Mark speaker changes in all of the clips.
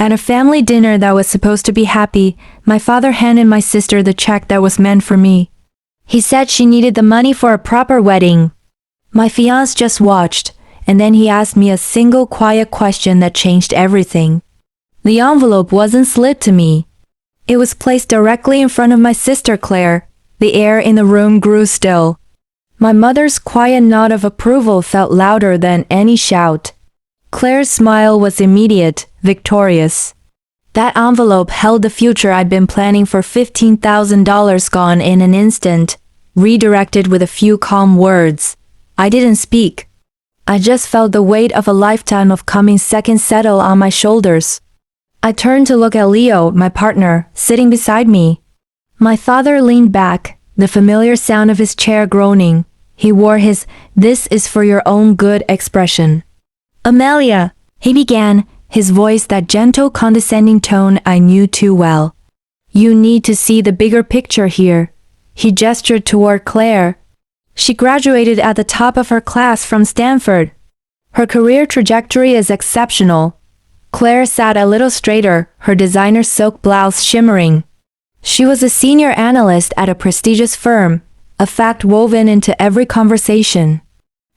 Speaker 1: At a family dinner that was supposed to be happy, my father handed my sister the check that was meant for me. He said she needed the money for a proper wedding. My fiancé just watched, and then he asked me a single quiet question that changed everything. The envelope wasn't slid to me. It was placed directly in front of my sister Claire. The air in the room grew still. My mother's quiet nod of approval felt louder than any shout. Claire's smile was immediate, victorious. That envelope held the future I'd been planning for $15,000 gone in an instant, redirected with a few calm words. I didn't speak. I just felt the weight of a lifetime of coming second settle on my shoulders. I turned to look at Leo, my partner, sitting beside me. My father leaned back, the familiar sound of his chair groaning. He wore his "this is for your own good" expression. "Amelia," he began, his voice that gentle condescending tone I knew too well. "You need to see the bigger picture here." He gestured toward Claire. She graduated at the top of her class from Stanford. Her career trajectory is exceptional. Claire sat a little straighter, her designer silk blouse shimmering. She was a senior analyst at a prestigious firm, a fact woven into every conversation.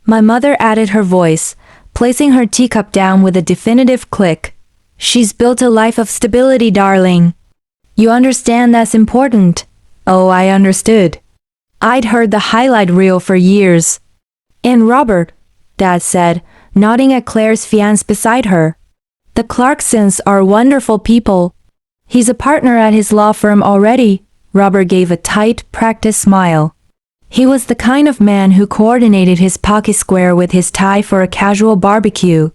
Speaker 1: My mother added her voice, placing her teacup down with a definitive click. "She's built a life of stability, darling. You understand that's important." Oh, I understood. I'd heard the highlight reel for years. "And Robert," Dad said, nodding at Claire's fiancé beside her. "The Clarksons are wonderful people. He's a partner at his law firm already." Robert gave a tight, practiced smile. He was the kind of man who coordinated his pocket square with his tie for a casual barbecue.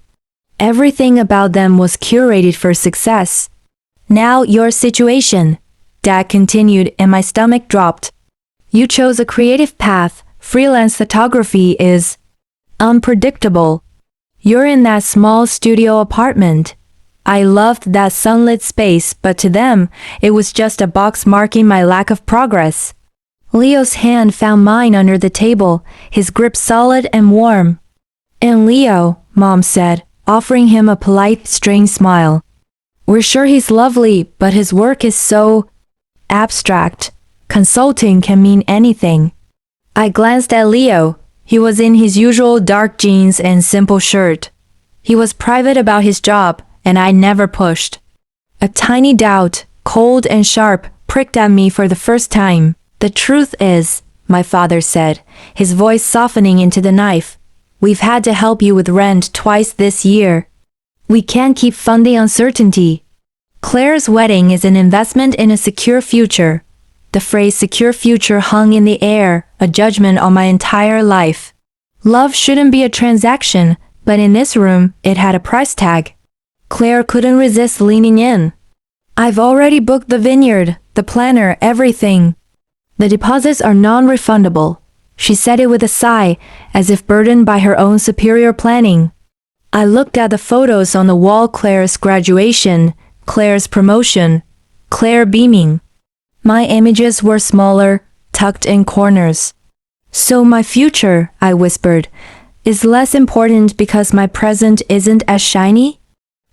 Speaker 1: Everything about them was curated for success. "Now your situation," Dad continued, and my stomach dropped. "You chose a creative path. Freelance photography is unpredictable. You're in that small studio apartment. I loved that sunlit space, but to them, it was just a box marking my lack of progress." Leo's hand found mine under the table, his grip solid and warm. "And Leo," Mom said, offering him a polite, strained smile. "We're sure he's lovely, but his work is so abstract. Consulting can mean anything." I glanced at Leo. He was in his usual dark jeans and simple shirt. He was private about his job, and I never pushed. A tiny doubt, cold and sharp, pricked at me for the first time. "The truth is," my father said, his voice softening into the knife, "we've had to help you with rent twice this year. We can't keep funding uncertainty. Claire's wedding is an investment in a secure future." The phrase "secure future" hung in the air, a judgment on my entire life. Love shouldn't be a transaction, but in this room, it had a price tag. Claire couldn't resist leaning in. "I've already booked the vineyard, the planner, everything. The deposits are non-refundable." She said it with a sigh, as if burdened by her own superior planning. I looked at the photos on the wall. Claire's graduation, Claire's promotion, Claire beaming. My images were smaller, tucked in corners. "So my future," I whispered, "is less important because my present isn't as shiny?"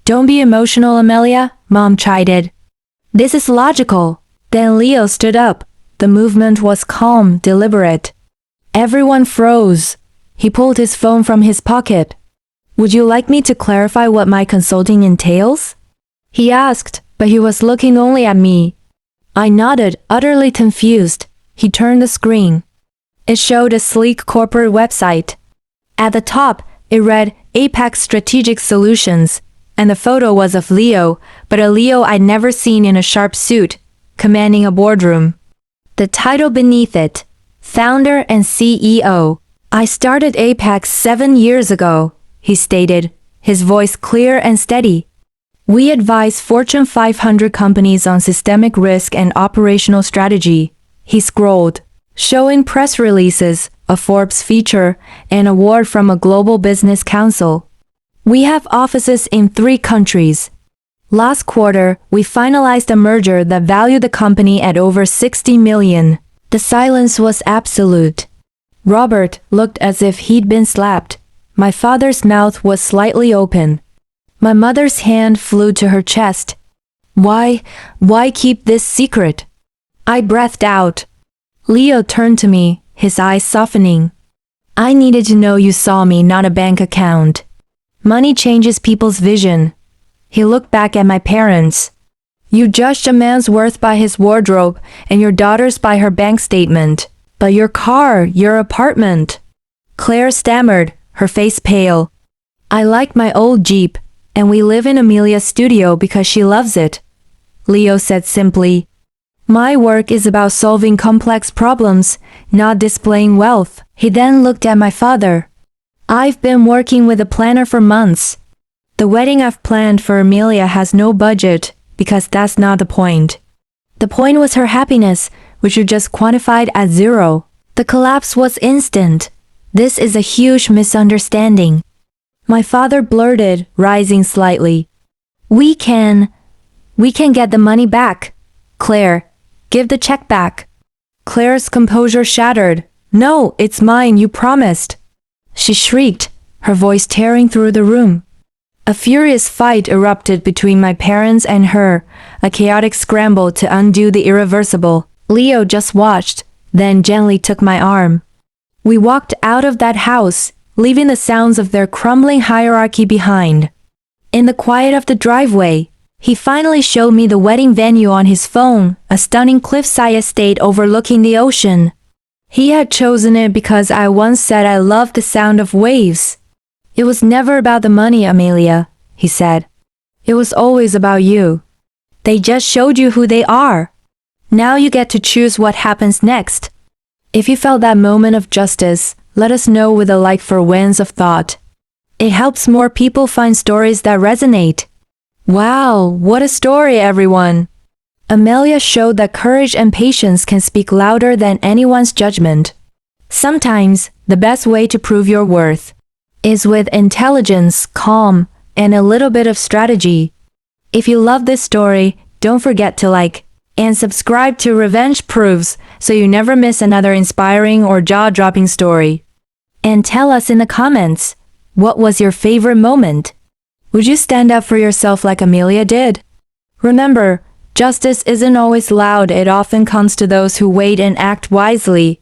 Speaker 1: "Don't be emotional, Amelia," Mom chided. "This is logical." Then Leo stood up. The movement was calm, deliberate. Everyone froze. He pulled his phone from his pocket. "Would you like me to clarify what my consulting entails?" he asked, but he was looking only at me. I nodded, utterly confused. He turned the screen. It showed a sleek corporate website. At the top, it read Apex Strategic Solutions, and the photo was of Leo, but a Leo I'd never seen in a sharp suit, commanding a boardroom. The title beneath it, Founder and CEO. "I started Apex 7 years ago," he stated, his voice clear and steady. "We advise Fortune 500 companies on systemic risk and operational strategy." He scrolled, showing press releases, a Forbes feature, an award from a global business council. "We have offices in 3 countries. Last quarter, we finalized a merger that valued the company at over $60 million. The silence was absolute. Robert looked as if he'd been slapped. My father's mouth was slightly open. My mother's hand flew to her chest. Why keep this secret? I breathed out. Leo turned to me, his eyes softening. I needed to know you saw me, not a bank account. Money changes people's vision. He looked back at my parents. You judged a man's worth by his wardrobe and your daughter's by her bank statement. But your car, your apartment. Claire stammered, her face pale. I like my old Jeep, and we live in Amelia's studio because she loves it. Leo said simply. My work is about solving complex problems, not displaying wealth. He then looked at my father. I've been working with a planner for months. The wedding I've planned for Amelia has no budget, because that's not the point. The point was her happiness, which you just quantified at 0. The collapse was instant. This is a huge misunderstanding. My father blurted, rising slightly. We can get the money back. Claire, give the check back. Claire's composure shattered. No, it's mine, you promised. She shrieked, her voice tearing through the room. A furious fight erupted between my parents and her, a chaotic scramble to undo the irreversible. Leo just watched, then gently took my arm. We walked out of that house, leaving the sounds of their crumbling hierarchy behind. In the quiet of the driveway, he finally showed me the wedding venue on his phone, a stunning cliffside estate overlooking the ocean. He had chosen it because I once said I loved the sound of waves. It was never about the money, Amelia, he said. It was always about you. They just showed you who they are. Now you get to choose what happens next. If you felt that moment of justice, let us know with a like for Winds of Thought. It helps more people find stories that resonate. Wow, what a story, everyone! Amelia showed that courage and patience can speak louder than anyone's judgment. Sometimes, the best way to prove your worth is with intelligence, calm, and a little bit of strategy. If you love this story, don't forget to like and subscribe to Revenge Proofs so you never miss another inspiring or jaw-dropping story. And tell us in the comments, what was your favorite moment? Would you stand up for yourself like Amelia did? Remember, justice isn't always loud, it often comes to those who wait and act wisely.